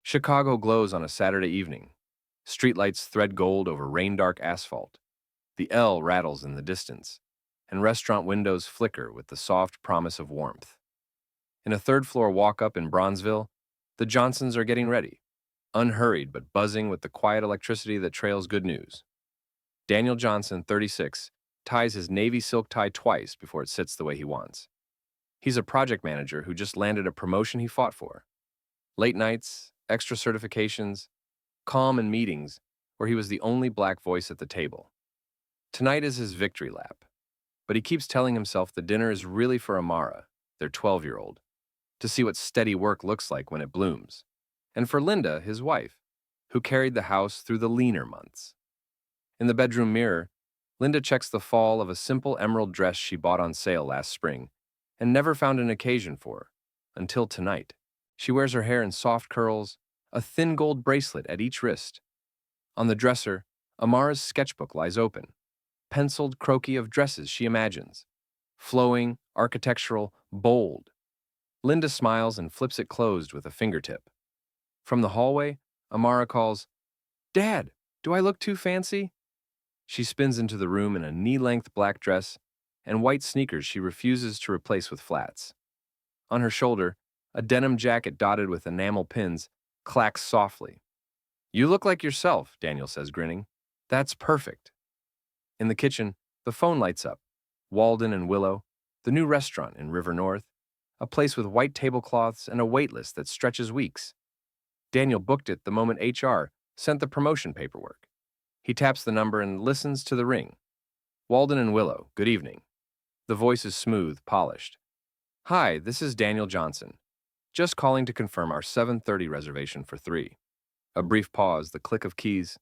Chicago glows on a Saturday evening. Streetlights thread gold over rain-dark asphalt. The L rattles in the distance, and restaurant windows flicker with the soft promise of warmth. In a third-floor walk-up in Bronzeville, the Johnsons are getting ready, unhurried but buzzing with the quiet electricity that trails good news. Daniel Johnson, 36, ties his navy silk tie twice before it sits the way he wants. He's a project manager who just landed a promotion he fought for. Late nights, extra certifications, calm in meetings where he was the only black voice at the table. Tonight is his victory lap, but he keeps telling himself the dinner is really for Amara, their 12-year-old, to see what steady work looks like when it blooms, and for Linda, his wife, who carried the house through the leaner months. In the bedroom mirror, Linda checks the fall of a simple emerald dress she bought on sale last spring and never found an occasion for, until tonight. She wears her hair in soft curls, a thin gold bracelet at each wrist. On the dresser, Amara's sketchbook lies open, penciled croquis of dresses she imagines. Flowing, architectural, bold. Linda smiles and flips it closed with a fingertip. From the hallway, Amara calls, "Dad, do I look too fancy?" She spins into the room in a knee-length black dress and white sneakers she refuses to replace with flats. On her shoulder, a denim jacket dotted with enamel pins clacks softly. "You look like yourself," Daniel says, grinning. "That's perfect." In the kitchen, the phone lights up. Walden and Willow, the new restaurant in River North, a place with white tablecloths and a wait list that stretches weeks. Daniel booked it the moment HR sent the promotion paperwork. He taps the number and listens to the ring. "Walden and Willow, good evening." The voice is smooth, polished. "Hi, this is Daniel Johnson. Just calling to confirm our 7:30 reservation for 3. A brief pause, the click of keys.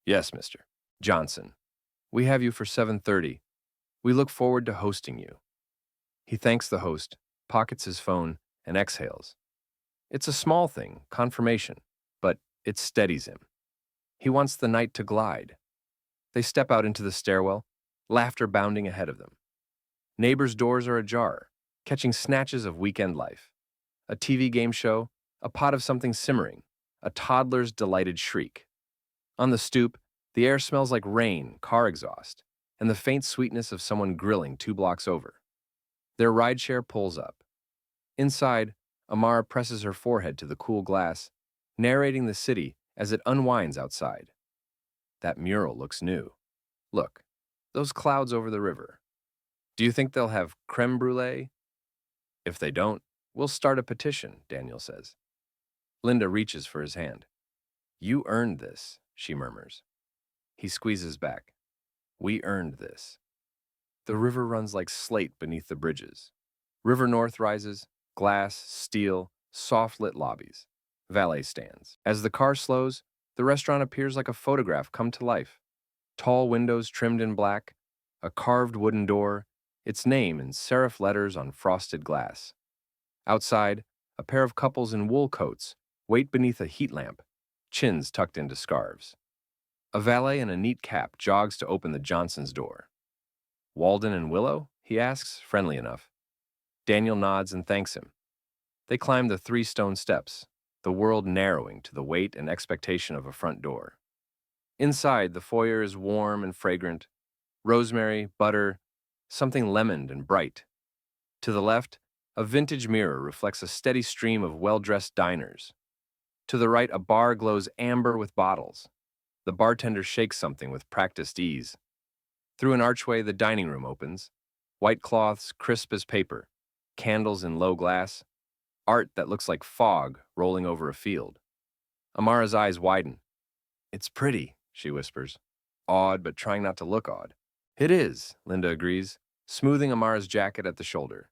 "Yes, Mr. Johnson. We have you for 7:30. We look forward to hosting you." He thanks the host, pockets his phone, and exhales. It's a small thing, confirmation, but it steadies him. He wants the night to glide. They step out into the stairwell, laughter bounding ahead of them. Neighbors' doors are ajar, catching snatches of weekend life. A TV game show, a pot of something simmering, a toddler's delighted shriek. On the stoop, the air smells like rain, car exhaust, and the faint sweetness of someone grilling 2 blocks over. Their rideshare pulls up. Inside, Amara presses her forehead to the cool glass, narrating the city as it unwinds outside. That mural looks new. Look, those clouds over the river. Do you think they'll have creme brulee? If they don't, we'll start a petition, Daniel says. Linda reaches for his hand. "You earned this," she murmurs. He squeezes back. "We earned this." The river runs like slate beneath the bridges. River North rises, glass, steel, soft-lit lobbies, valet stands. As the car slows, the restaurant appears like a photograph come to life. Tall windows trimmed in black, a carved wooden door, its name in serif letters on frosted glass. Outside, a pair of couples in wool coats wait beneath a heat lamp, chins tucked into scarves. A valet in a neat cap jogs to open the Johnsons' door. "Walden and Willow?" he asks, friendly enough. Daniel nods and thanks him. They climb the 3 stone steps, the world narrowing to the weight and expectation of a front door. Inside, the foyer is warm and fragrant, rosemary, butter, something lemoned and bright. To the left, a vintage mirror reflects a steady stream of well-dressed diners. To the right, a bar glows amber with bottles. The bartender shakes something with practiced ease. Through an archway, the dining room opens. White cloths, crisp as paper, candles in low glass, art that looks like fog rolling over a field. Amara's eyes widen. "It's pretty," she whispers, awed but trying not to look awed. "It is," Linda agrees, smoothing Amara's jacket at the shoulder.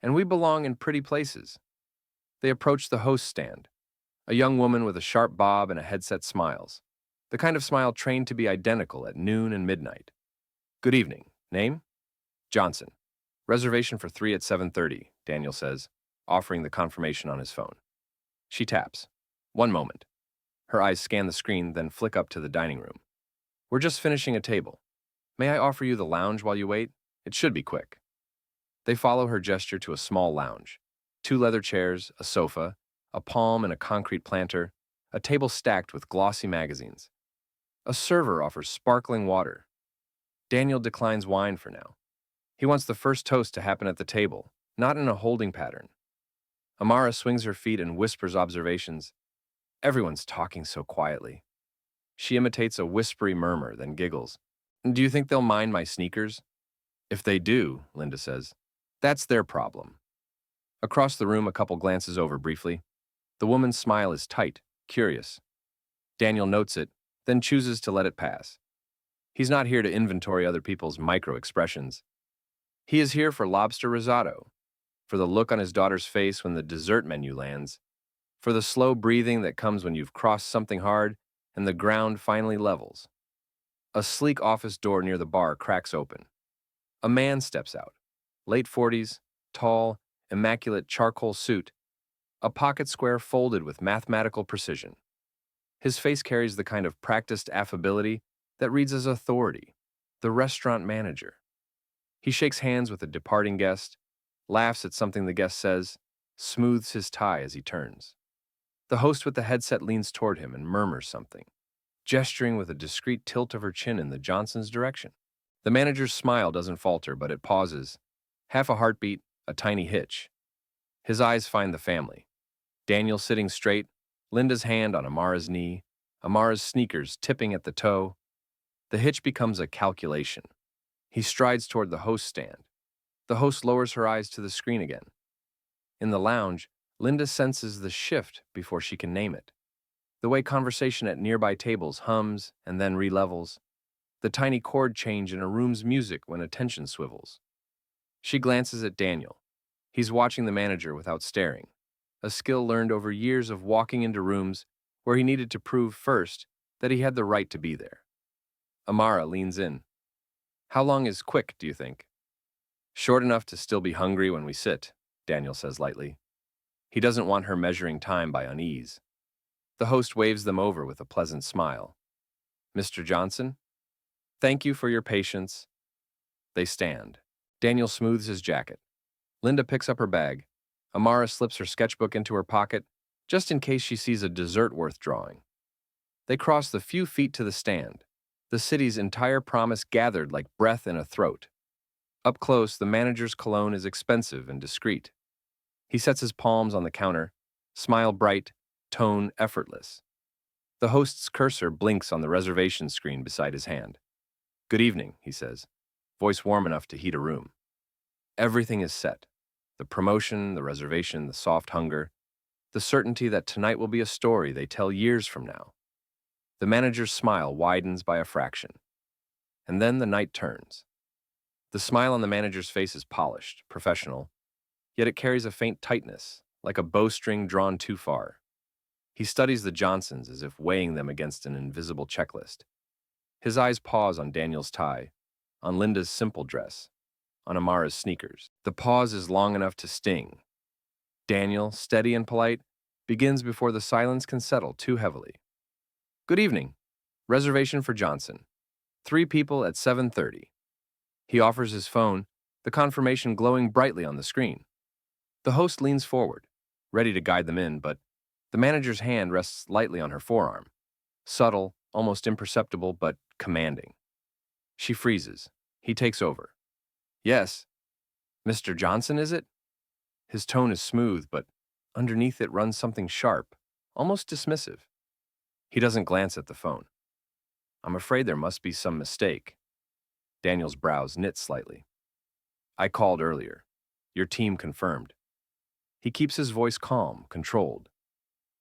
"And we belong in pretty places." They approach the host stand. A young woman with a sharp bob and a headset smiles, the kind of smile trained to be identical at noon and midnight. "Good evening. Name?" "Johnson. Reservation for 3 at 7:30, Daniel says, offering the confirmation on his phone. She taps. "One moment." Her eyes scan the screen, then flick up to the dining room. "We're just finishing a table. May I offer you the lounge while you wait? It should be quick." They follow her gesture to a small lounge. 2 leather chairs, a sofa, a palm and a concrete planter, a table stacked with glossy magazines. A server offers sparkling water. Daniel declines wine for now. He wants the first toast to happen at the table, not in a holding pattern. Amara swings her feet and whispers observations. Everyone's talking so quietly. She imitates a whispery murmur, then giggles. Do you think they'll mind my sneakers? If they do, Linda says, that's their problem. Across the room, a couple glances over briefly. The woman's smile is tight, curious. Daniel notes it, then chooses to let it pass. He's not here to inventory other people's micro-expressions. He is here for lobster risotto, for the look on his daughter's face when the dessert menu lands, for the slow breathing that comes when you've crossed something hard and the ground finally levels. A sleek office door near the bar cracks open. A man steps out, late 40s, tall, immaculate charcoal suit, a pocket square folded with mathematical precision. His face carries the kind of practiced affability that reads as authority, the restaurant manager. He shakes hands with a departing guest, laughs at something the guest says, smooths his tie as he turns. The host with the headset leans toward him and murmurs something, gesturing with a discreet tilt of her chin in the Johnsons' direction. The manager's smile doesn't falter, but it pauses. Half a heartbeat, a tiny hitch. His eyes find the family. Daniel sitting straight, Linda's hand on Amara's knee, Amara's sneakers tipping at the toe. The hitch becomes a calculation. He strides toward the host stand. The host lowers her eyes to the screen again. In the lounge, Linda senses the shift before she can name it. The way conversation at nearby tables hums and then relevels. The tiny chord change in a room's music when attention swivels. She glances at Daniel. He's watching the manager without staring, a skill learned over years of walking into rooms where he needed to prove first that he had the right to be there. Amara leans in. How long is quick, do you think? Short enough to still be hungry when we sit, Daniel says lightly. He doesn't want her measuring time by unease. The host waves them over with a pleasant smile. Mr. Johnson? Thank you for your patience. They stand. Daniel smooths his jacket. Linda picks up her bag. Amara slips her sketchbook into her pocket, just in case she sees a dessert worth drawing. They cross the few feet to the stand, the city's entire promise gathered like breath in a throat. Up close, the manager's cologne is expensive and discreet. He sets his palms on the counter, smile bright, tone effortless. The host's cursor blinks on the reservation screen beside his hand. Good evening, he says, voice warm enough to heat a room. Everything is set. The promotion, the reservation, the soft hunger, the certainty that tonight will be a story they tell years from now. The manager's smile widens by a fraction. And then the night turns. The smile on the manager's face is polished, professional, yet it carries a faint tightness, like a bowstring drawn too far. He studies the Johnsons as if weighing them against an invisible checklist. His eyes pause on Daniel's tie, on Linda's simple dress, on Amara's sneakers. The pause is long enough to sting. Daniel, steady and polite, begins before the silence can settle too heavily. Good evening. Reservation for Johnson. 3 people at 7:30. He offers his phone, the confirmation glowing brightly on the screen. The host leans forward, ready to guide them in, but the manager's hand rests lightly on her forearm. Subtle, almost imperceptible, but commanding. She freezes. He takes over. Yes. Mr. Johnson, is it? His tone is smooth, but underneath it runs something sharp, almost dismissive. He doesn't glance at the phone. I'm afraid there must be some mistake. Daniel's brows knit slightly. I called earlier. Your team confirmed. He keeps his voice calm, controlled.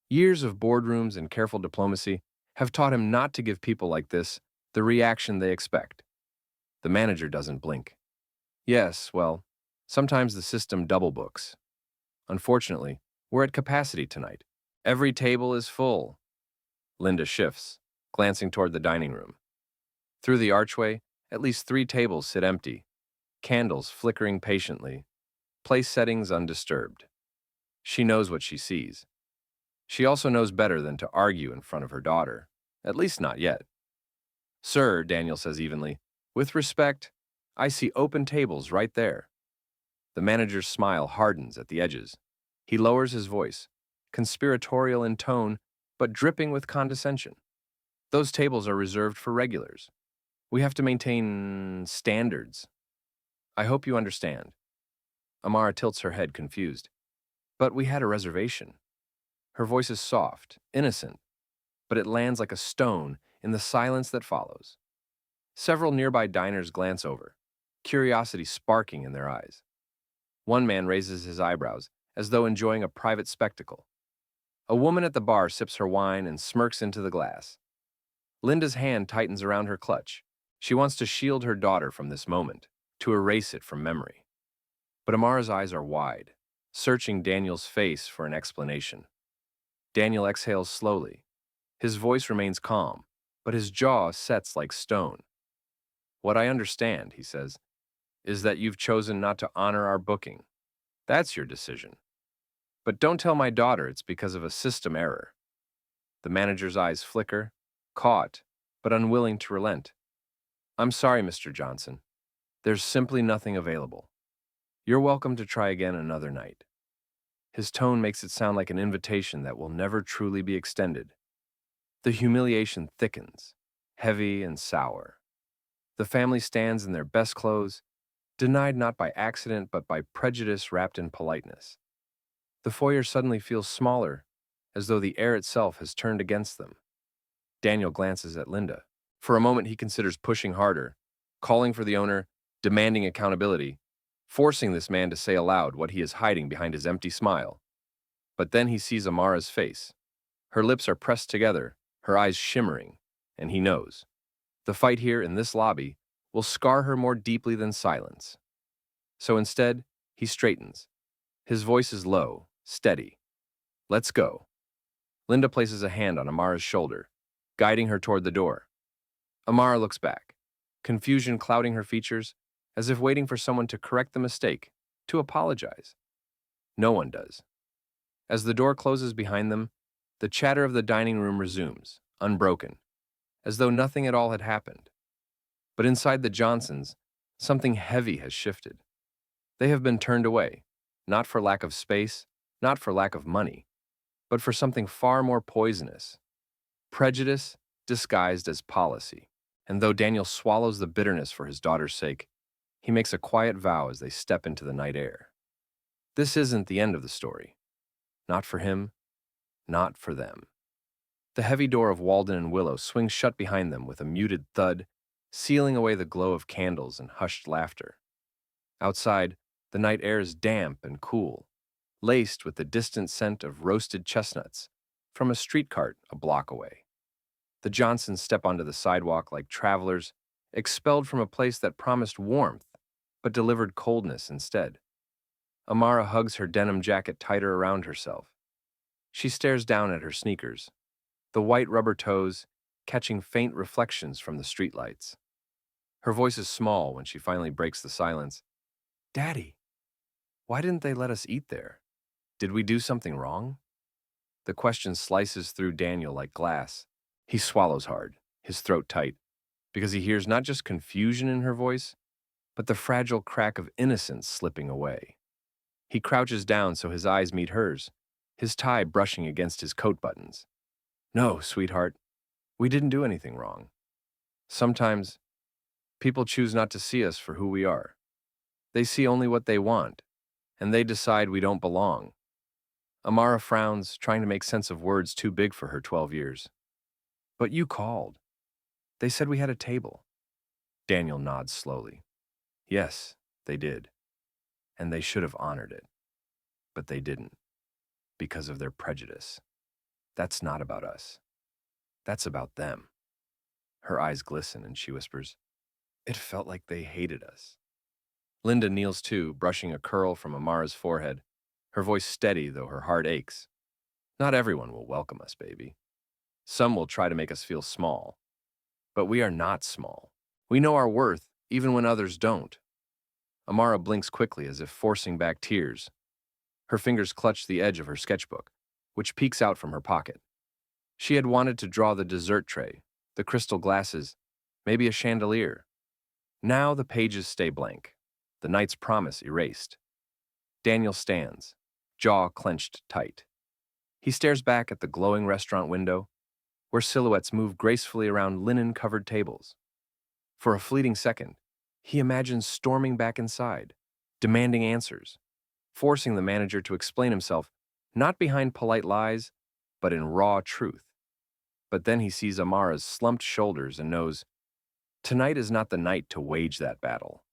Years of boardrooms and careful diplomacy have taught him not to give people like this the reaction they expect. The manager doesn't blink. Yes, well, sometimes the system double books. Unfortunately, we're at capacity tonight. Every table is full. Linda shifts, glancing toward the dining room. Through the archway, at least 3 tables sit empty, candles flickering patiently, place settings undisturbed. She knows what she sees. She also knows better than to argue in front of her daughter, at least not yet. Sir, Daniel says evenly, with respect, I see open tables right there. The manager's smile hardens at the edges. He lowers his voice, conspiratorial in tone, but dripping with condescension. Those tables are reserved for regulars. We have to maintain standards. I hope you understand. Amara tilts her head, confused. But we had a reservation. Her voice is soft, innocent, but it lands like a stone in the silence that follows. Several nearby diners glance over, curiosity sparking in their eyes. One man raises his eyebrows, as though enjoying a private spectacle. A woman at the bar sips her wine and smirks into the glass. Linda's hand tightens around her clutch. She wants to shield her daughter from this moment, to erase it from memory. But Amara's eyes are wide, searching Daniel's face for an explanation. Daniel exhales slowly. His voice remains calm, but his jaw sets like stone. What I understand, he says, is that you've chosen not to honor our booking. That's your decision. But don't tell my daughter it's because of a system error. The manager's eyes flicker, caught, but unwilling to relent. I'm sorry, Mr. Johnson. There's simply nothing available. You're welcome to try again another night. His tone makes it sound like an invitation that will never truly be extended. The humiliation thickens, heavy and sour. The family stands in their best clothes, denied not by accident but by prejudice wrapped in politeness. The foyer suddenly feels smaller, as though the air itself has turned against them. Daniel glances at Linda. For a moment he considers pushing harder, calling for the owner, demanding accountability, forcing this man to say aloud what he is hiding behind his empty smile. But then he sees Amara's face. Her lips are pressed together, her eyes shimmering, and he knows. The fight here in this lobby will scar her more deeply than silence. So instead, he straightens. His voice is low, steady. Let's go. Linda places a hand on Amara's shoulder, guiding her toward the door. Amara looks back, confusion clouding her features, as if waiting for someone to correct the mistake, to apologize. No one does. As the door closes behind them, the chatter of the dining room resumes, unbroken, as though nothing at all had happened. But inside the Johnsons, something heavy has shifted. They have been turned away, not for lack of space, not for lack of money, but for something far more poisonous. Prejudice disguised as policy. And though Daniel swallows the bitterness for his daughter's sake, he makes a quiet vow as they step into the night air. This isn't the end of the story. Not for him, not for them. The heavy door of Walden and Willow swings shut behind them with a muted thud, sealing away the glow of candles and hushed laughter. Outside, the night air is damp and cool, laced with the distant scent of roasted chestnuts from a street cart a block away. The Johnsons step onto the sidewalk like travelers expelled from a place that promised warmth but delivered coldness instead. Amara hugs her denim jacket tighter around herself. She stares down at her sneakers, the white rubber toes catching faint reflections from the streetlights. Her voice is small when she finally breaks the silence. Daddy, why didn't they let us eat there? Did we do something wrong? The question slices through Daniel like glass. He swallows hard, his throat tight, because he hears not just confusion in her voice, but the fragile crack of innocence slipping away. He crouches down so his eyes meet hers, his tie brushing against his coat buttons. No, sweetheart, we didn't do anything wrong. Sometimes, people choose not to see us for who we are. They see only what they want, and they decide we don't belong. Amara frowns, trying to make sense of words too big for her 12 years. But you called. They said we had a table. Daniel nods slowly. Yes, they did. And they should have honored it. But they didn't. Because of their prejudice. That's not about us. That's about them. Her eyes glisten and she whispers, It felt like they hated us. Linda kneels too, brushing a curl from Amara's forehead, her voice steady though her heart aches. Not everyone will welcome us, baby. Some will try to make us feel small. But we are not small. We know our worth, even when others don't. Amara blinks quickly as if forcing back tears. Her fingers clutch the edge of her sketchbook, which peeks out from her pocket. She had wanted to draw the dessert tray, the crystal glasses, maybe a chandelier. Now the pages stay blank, the night's promise erased. Daniel stands, jaw clenched tight. He stares back at the glowing restaurant window, where silhouettes move gracefully around linen-covered tables. For a fleeting second, he imagines storming back inside, demanding answers, forcing the manager to explain himself, not behind polite lies, but in raw truth. But then he sees Amara's slumped shoulders and knows, tonight is not the night to wage that battle.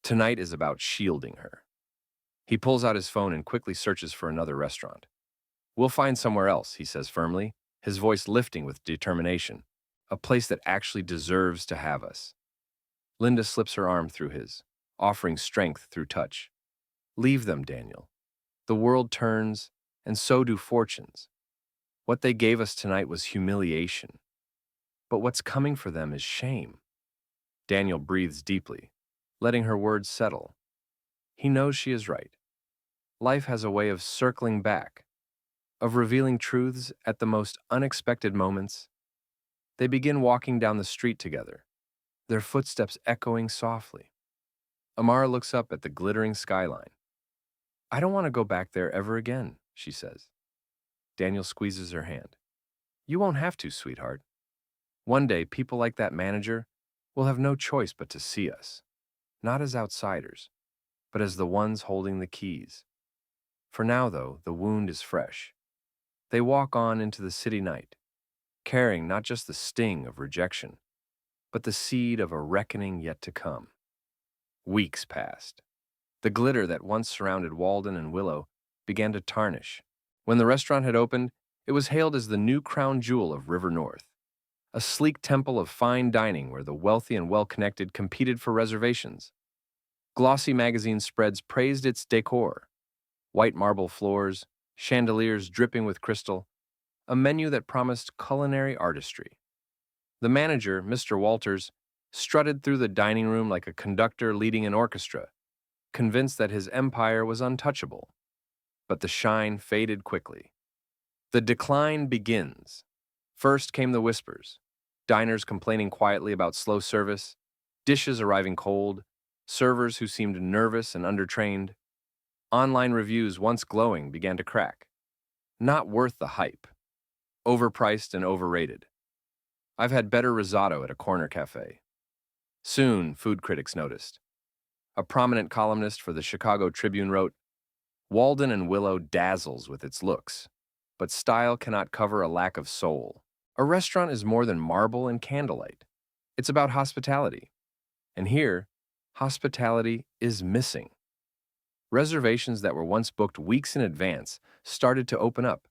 Tonight is about shielding her. He pulls out his phone and quickly searches for another restaurant. "We'll find somewhere else," he says firmly, his voice lifting with determination. "A place that actually deserves to have us." Linda slips her arm through his, offering strength through touch. "Leave them, Daniel. The world turns, and so do fortunes. What they gave us tonight was humiliation. But what's coming for them is shame." Daniel breathes deeply, letting her words settle. He knows she is right. Life has a way of circling back, of revealing truths at the most unexpected moments. They begin walking down the street together, their footsteps echoing softly. Amara looks up at the glittering skyline. "I don't want to go back there ever again," she says. Daniel squeezes her hand. "You won't have to, sweetheart. One day, people like that manager will have no choice but to see us, not as outsiders, but as the ones holding the keys. For now, though, the wound is fresh." They walk on into the city night, carrying not just the sting of rejection, but the seed of a reckoning yet to come. Weeks passed. The glitter that once surrounded Walden and Willow began to tarnish. When the restaurant had opened, it was hailed as the new crown jewel of River North, a sleek temple of fine dining where the wealthy and well-connected competed for reservations. Glossy magazine spreads praised its decor: white marble floors, chandeliers dripping with crystal, a menu that promised culinary artistry. The manager, Mr. Walters, strutted through the dining room like a conductor leading an orchestra, convinced that his empire was untouchable. But the shine faded quickly. The decline begins. First came the whispers, diners complaining quietly about slow service, dishes arriving cold, servers who seemed nervous and undertrained. Online reviews, once glowing, began to crack. Not worth the hype. Overpriced and overrated. I've had better risotto at a corner cafe. Soon, food critics noticed. A prominent columnist for the Chicago Tribune wrote, "Walden and Willow dazzles with its looks, but style cannot cover a lack of soul. A restaurant is more than marble and candlelight. It's about hospitality. And here, hospitality is missing." Reservations that were once booked weeks in advance started to open up.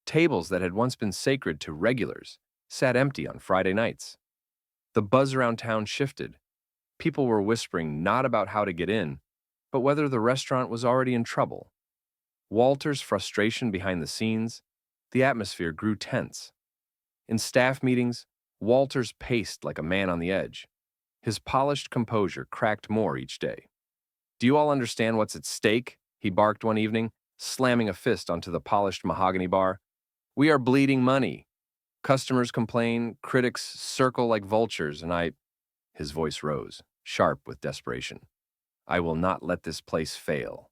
Tables that had once been sacred to regulars sat empty on Friday nights. The buzz around town shifted. People were whispering not about how to get in, but whether the restaurant was already in trouble. Walter's frustration behind the scenes, the atmosphere grew tense. In staff meetings, Walters paced like a man on the edge. His polished composure cracked more each day. "Do you all understand what's at stake?" he barked one evening, slamming a fist onto the polished mahogany bar. "We are bleeding money. Customers complain, critics circle like vultures, and I—" His voice rose, sharp with desperation. "I will not let this place fail."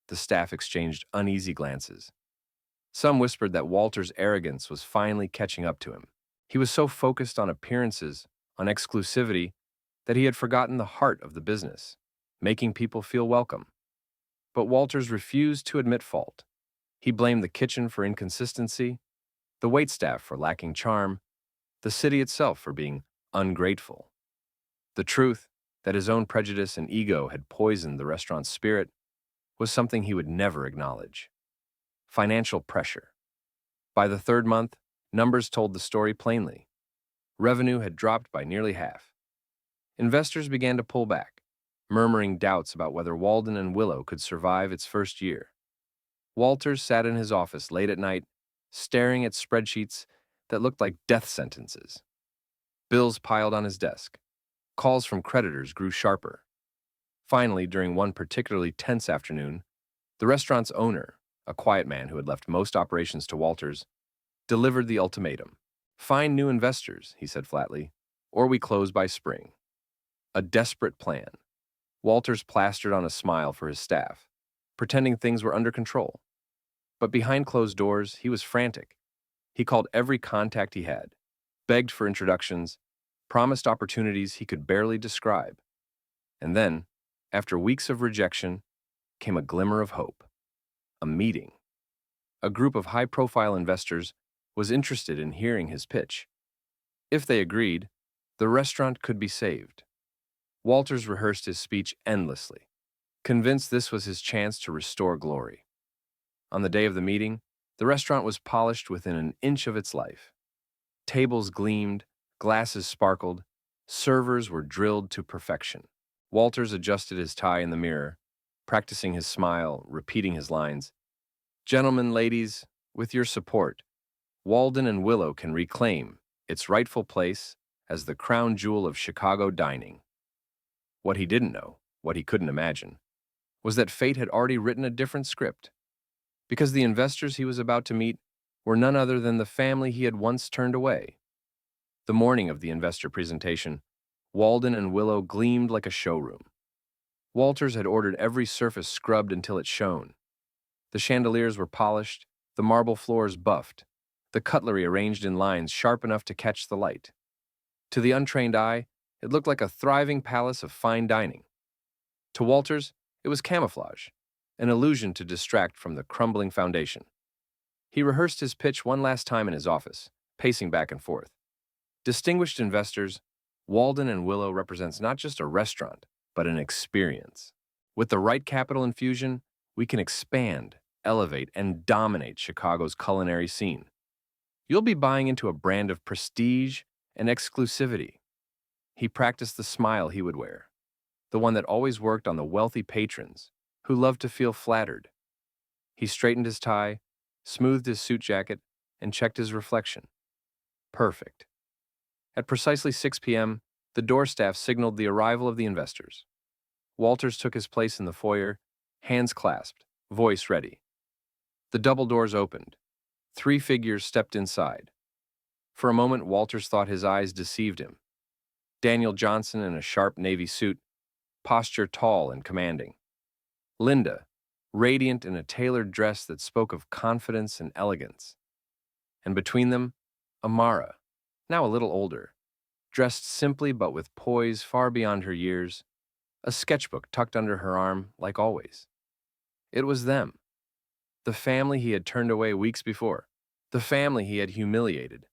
The staff exchanged uneasy glances. Some whispered that Walter's arrogance was finally catching up to him. He was so focused on appearances, on exclusivity, that he had forgotten the heart of the business, making people feel welcome. But Walters refused to admit fault. He blamed the kitchen for inconsistency, the waitstaff for lacking charm, the city itself for being ungrateful. The truth, that his own prejudice and ego had poisoned the restaurant's spirit, was something he would never acknowledge. Financial pressure. By the third month, numbers told the story plainly. Revenue had dropped by nearly half. Investors began to pull back, murmuring doubts about whether Walden and Willow could survive its first year. Walters sat in his office late at night, staring at spreadsheets that looked like death sentences. Bills piled on his desk. Calls from creditors grew sharper. Finally, during one particularly tense afternoon, the restaurant's owner, a quiet man who had left most operations to Walters, delivered the ultimatum. "Find new investors," he said flatly, "or we close by spring." A desperate plan. Walters plastered on a smile for his staff, pretending things were under control. But behind closed doors, he was frantic. He called every contact he had, begged for introductions, promised opportunities he could barely describe. And then, after weeks of rejection, came a glimmer of hope. A meeting. A group of high-profile investors was interested in hearing his pitch. If they agreed, the restaurant could be saved. Walters rehearsed his speech endlessly, convinced this was his chance to restore glory. On the day of the meeting, the restaurant was polished within an inch of its life. Tables gleamed, glasses sparkled, servers were drilled to perfection. Walters adjusted his tie in the mirror, practicing his smile, repeating his lines. Gentlemen, ladies, with your support, Walden and Willow can reclaim its rightful place as the crown jewel of Chicago dining. What he didn't know, what he couldn't imagine, was that fate had already written a different script, because the investors he was about to meet were none other than the family he had once turned away. The morning of the investor presentation, Walden and Willow gleamed like a showroom. Walters had ordered every surface scrubbed until it shone. The chandeliers were polished, the marble floors buffed, the cutlery arranged in lines sharp enough to catch the light. To the untrained eye, it looked like a thriving palace of fine dining. To Walters, it was camouflage, an illusion to distract from the crumbling foundation. He rehearsed his pitch one last time in his office, pacing back and forth. Distinguished investors, Walden and Willow represents not just a restaurant, but an experience. With the right capital infusion, we can expand, elevate, and dominate Chicago's culinary scene. You'll be buying into a brand of prestige and exclusivity. He practiced the smile he would wear, the one that always worked on the wealthy patrons who loved to feel flattered. He straightened his tie, smoothed his suit jacket, and checked his reflection. Perfect. At precisely 6 p.m., the door staff signaled the arrival of the investors. Walters took his place in the foyer, hands clasped, voice ready. The double doors opened. 3 figures stepped inside. For a moment, Walters thought his eyes deceived him. Daniel Johnson in a sharp navy suit, posture tall and commanding. Linda, radiant in a tailored dress that spoke of confidence and elegance. And between them, Amara, now a little older, dressed simply but with poise far beyond her years, a sketchbook tucked under her arm like always. It was them. The family he had turned away weeks before. The family he had humiliated.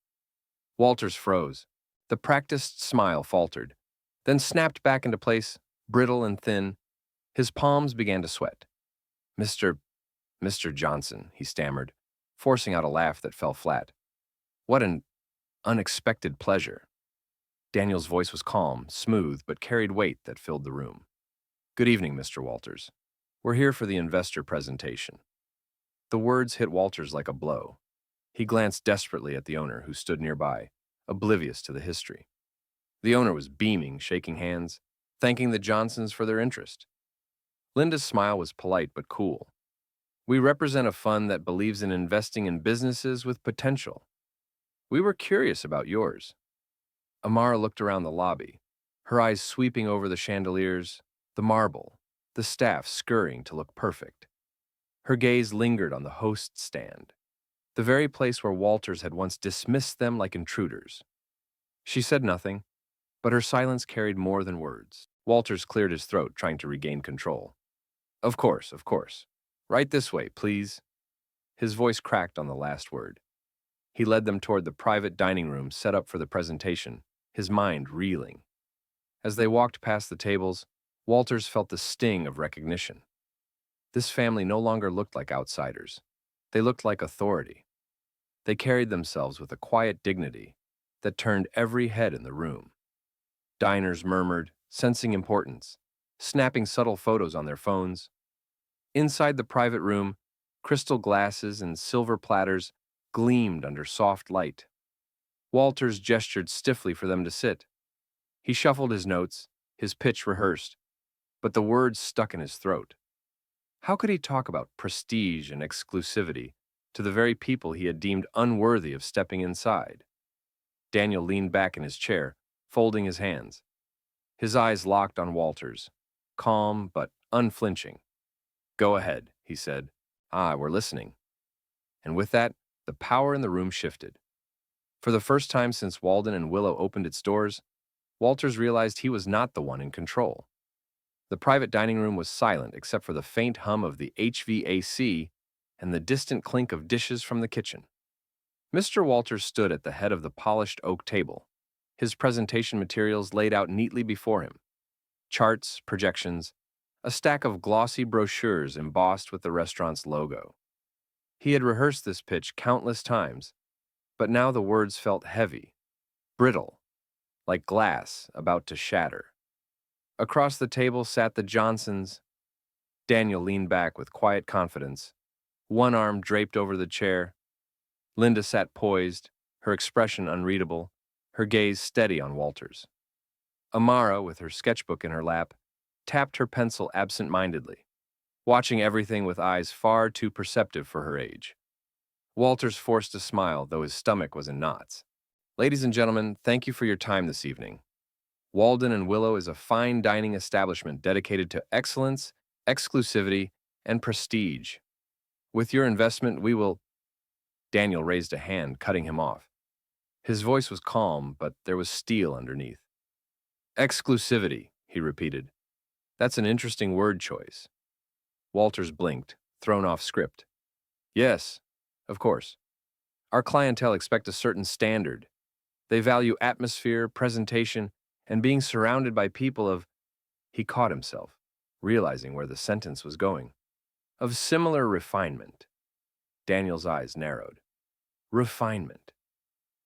Walters froze. The practiced smile faltered, then snapped back into place, brittle and thin. His palms began to sweat. Mr. Johnson, he stammered, forcing out a laugh that fell flat. What an unexpected pleasure. Daniel's voice was calm, smooth, but carried weight that filled the room. Good evening, Mr. Walters. We're here for the investor presentation. The words hit Walters like a blow. He glanced desperately at the owner, who stood nearby, oblivious to the history. The owner was beaming, shaking hands, thanking the Johnsons for their interest. Linda's smile was polite but cool. We represent a fund that believes in investing in businesses with potential. We were curious about yours. Amara looked around the lobby, her eyes sweeping over the chandeliers, the marble, the staff scurrying to look perfect. Her gaze lingered on the host stand, the very place where Walters had once dismissed them like intruders. She said nothing, but her silence carried more than words. Walters cleared his throat, trying to regain control. Of course, of course. Right this way, please. His voice cracked on the last word. He led them toward the private dining room set up for the presentation, his mind reeling. As they walked past the tables, Walters felt the sting of recognition. This family no longer looked like outsiders. They looked like authority. They carried themselves with a quiet dignity that turned every head in the room. Diners murmured, sensing importance, snapping subtle photos on their phones. Inside the private room, crystal glasses and silver platters gleamed under soft light. Walters gestured stiffly for them to sit. He shuffled his notes, his pitch rehearsed, but the words stuck in his throat. How could he talk about prestige and exclusivity to the very people he had deemed unworthy of stepping inside? Daniel leaned back in his chair, folding his hands. His eyes locked on Walters, calm but unflinching. Go ahead, he said. We're listening. And with that, the power in the room shifted. For the first time since Walden and Willow opened its doors, Walters realized he was not the one in control. The private dining room was silent except for the faint hum of the HVAC and the distant clink of dishes from the kitchen. Mr. Walters stood at the head of the polished oak table, his presentation materials laid out neatly before him. Charts, projections, a stack of glossy brochures embossed with the restaurant's logo. He had rehearsed this pitch countless times, but now the words felt heavy, brittle, like glass about to shatter. Across the table sat the Johnsons. Daniel leaned back with quiet confidence, one arm draped over the chair. Linda sat poised, her expression unreadable, her gaze steady on Walters. Amara, with her sketchbook in her lap, tapped her pencil absent-mindedly, watching everything with eyes far too perceptive for her age. Walters forced a smile, though his stomach was in knots. Ladies and gentlemen, thank you for your time this evening. Walden and Willow is a fine dining establishment dedicated to excellence, exclusivity, and prestige. With your investment, we will... Daniel raised a hand, cutting him off. His voice was calm, but there was steel underneath. Exclusivity, he repeated. That's an interesting word choice. Walters blinked, thrown off script. Yes, of course. Our clientele expect a certain standard. They value atmosphere, presentation, and being surrounded by people of... He caught himself, realizing where the sentence was going. Of similar refinement. Daniel's eyes narrowed. Refinement.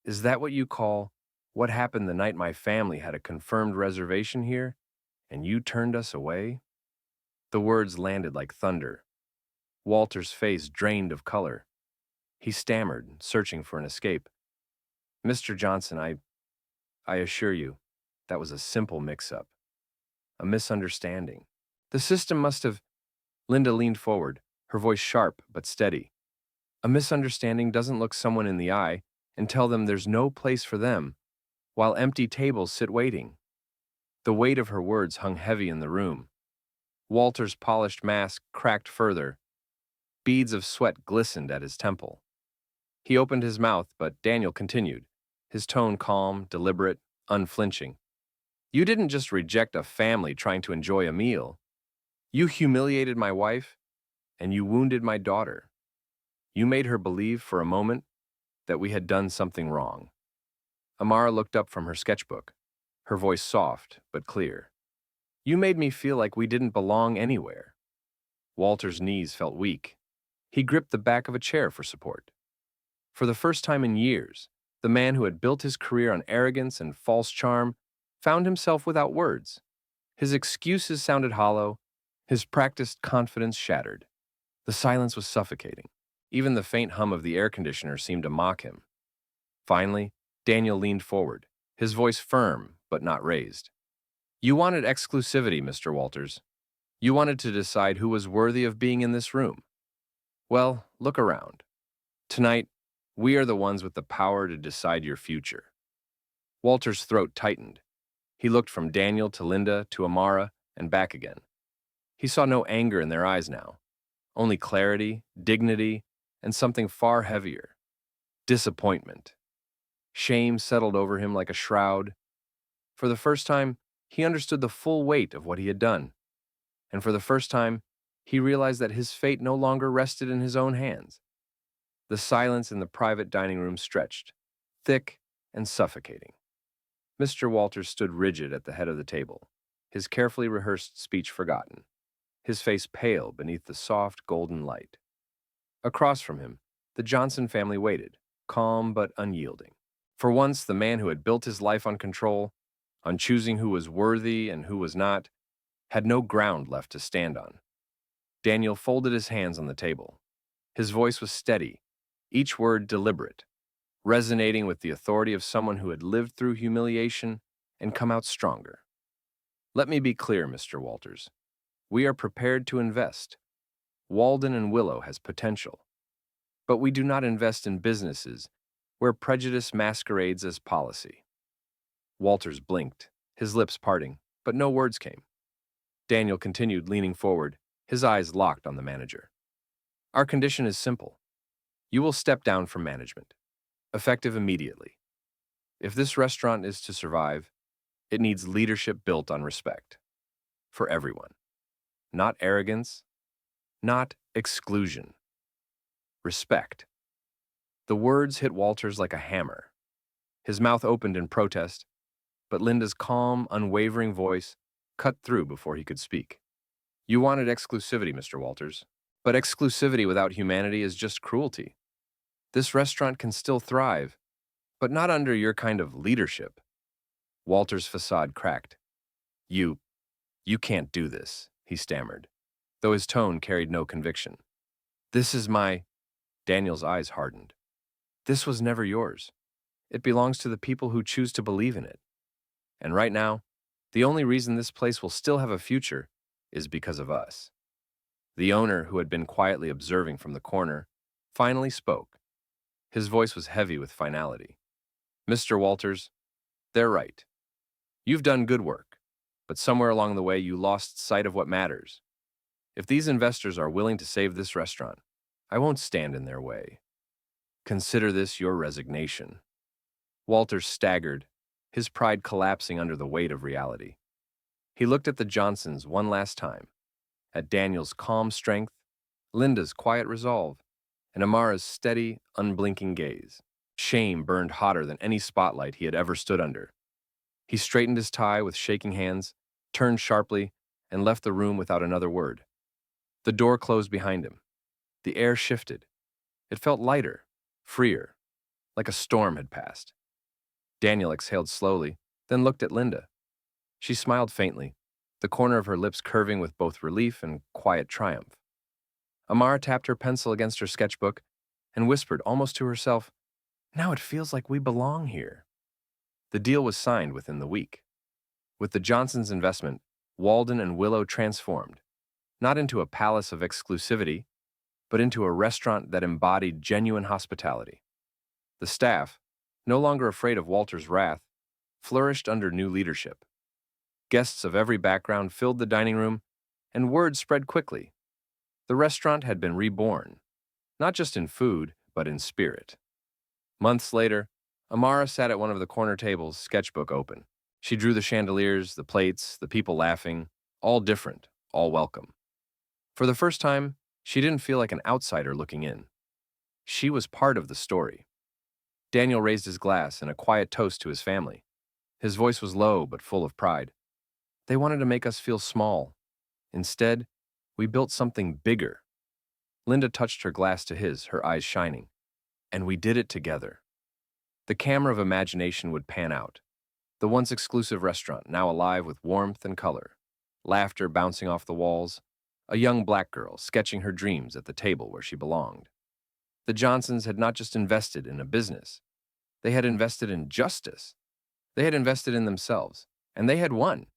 Is that what you call what happened the night my family had a confirmed reservation here, and you turned us away? The words landed like thunder. Walter's face drained of color. He stammered, searching for an escape. Mr. Johnson, I assure you, that was a simple mix-up. A misunderstanding. The system must have... Linda leaned forward, her voice sharp but steady. A misunderstanding doesn't look someone in the eye and tell them there's no place for them, while empty tables sit waiting. The weight of her words hung heavy in the room. Walter's polished mask cracked further. Beads of sweat glistened at his temple. He opened his mouth, but Daniel continued, his tone calm, deliberate, unflinching. You didn't just reject a family trying to enjoy a meal. You humiliated my wife, and you wounded my daughter. You made her believe for a moment that we had done something wrong. Amara looked up from her sketchbook, her voice soft but clear. You made me feel like we didn't belong anywhere. Walter's knees felt weak. He gripped the back of a chair for support. For the first time in years, the man who had built his career on arrogance and false charm found himself without words. His excuses sounded hollow, his practiced confidence shattered. The silence was suffocating. Even the faint hum of the air conditioner seemed to mock him. Finally, Daniel leaned forward, his voice firm but not raised. You wanted exclusivity, Mr. Walters. You wanted to decide who was worthy of being in this room. Well, look around. Tonight, we are the ones with the power to decide your future. Walter's throat tightened. He looked from Daniel to Linda to Amara and back again. He saw no anger in their eyes now, only clarity, dignity, and something far heavier. Disappointment. Shame settled over him like a shroud. For the first time, he understood the full weight of what he had done. And for the first time, he realized that his fate no longer rested in his own hands. The silence in the private dining room stretched, thick and suffocating. Mr. Walters stood rigid at the head of the table, his carefully rehearsed speech forgotten, his face pale beneath the soft golden light. Across from him, the Johnson family waited, calm but unyielding. For once, the man who had built his life on control, on choosing who was worthy and who was not, had no ground left to stand on. Daniel folded his hands on the table. His voice was steady, each word deliberate, resonating with the authority of someone who had lived through humiliation and come out stronger. Let me be clear, Mr. Walters. We are prepared to invest. Walden and Willow has potential. But we do not invest in businesses where prejudice masquerades as policy. Walters blinked, his lips parting, but no words came. Daniel continued, leaning forward, his eyes locked on the manager. Our condition is simple. You will step down from management, effective immediately. If this restaurant is to survive, it needs leadership built on respect for everyone, not arrogance, not exclusion. Respect. The words hit Walters like a hammer. His mouth opened in protest, but Linda's calm, unwavering voice cut through before he could speak. You wanted exclusivity, Mr. Walters, but exclusivity without humanity is just cruelty. This restaurant can still thrive, but not under your kind of leadership. Walter's facade cracked. You, you can't do this, he stammered, though his tone carried no conviction. This is my... Daniel's eyes hardened. This was never yours. It belongs to the people who choose to believe in it. And right now, the only reason this place will still have a future is because of us. The owner, who had been quietly observing from the corner, finally spoke. His voice was heavy with finality. Mr. Walters, they're right. You've done good work, but somewhere along the way you lost sight of what matters. If these investors are willing to save this restaurant, I won't stand in their way. Consider this your resignation. Walters staggered, his pride collapsing under the weight of reality. He looked at the Johnsons one last time, at Daniel's calm strength, Linda's quiet resolve, and Amara's steady, unblinking gaze. Shame burned hotter than any spotlight he had ever stood under. He straightened his tie with shaking hands, turned sharply, and left the room without another word. The door closed behind him. The air shifted. It felt lighter, freer, like a storm had passed. Daniel exhaled slowly, then looked at Linda. She smiled faintly, the corner of her lips curving with both relief and quiet triumph. Amara tapped her pencil against her sketchbook and whispered almost to herself, "Now it feels like we belong here." The deal was signed within the week. With the Johnsons' investment, Walden and Willow transformed, not into a palace of exclusivity, but into a restaurant that embodied genuine hospitality. The staff, no longer afraid of Walter's wrath, flourished under new leadership. Guests of every background filled the dining room, and word spread quickly. The restaurant had been reborn, not just in food, but in spirit. Months later, Amara sat at one of the corner tables, sketchbook open. She drew the chandeliers, the plates, the people laughing, all different, all welcome. For the first time, she didn't feel like an outsider looking in. She was part of the story. Daniel raised his glass in a quiet toast to his family. His voice was low but full of pride. They wanted to make us feel small. Instead, we built something bigger. Linda touched her glass to his, her eyes shining. And we did it together. The camera of imagination would pan out. The once exclusive restaurant, now alive with warmth and color. Laughter bouncing off the walls. A young black girl sketching her dreams at the table where she belonged. The Johnsons had not just invested in a business. They had invested in justice. They had invested in themselves, and they had won.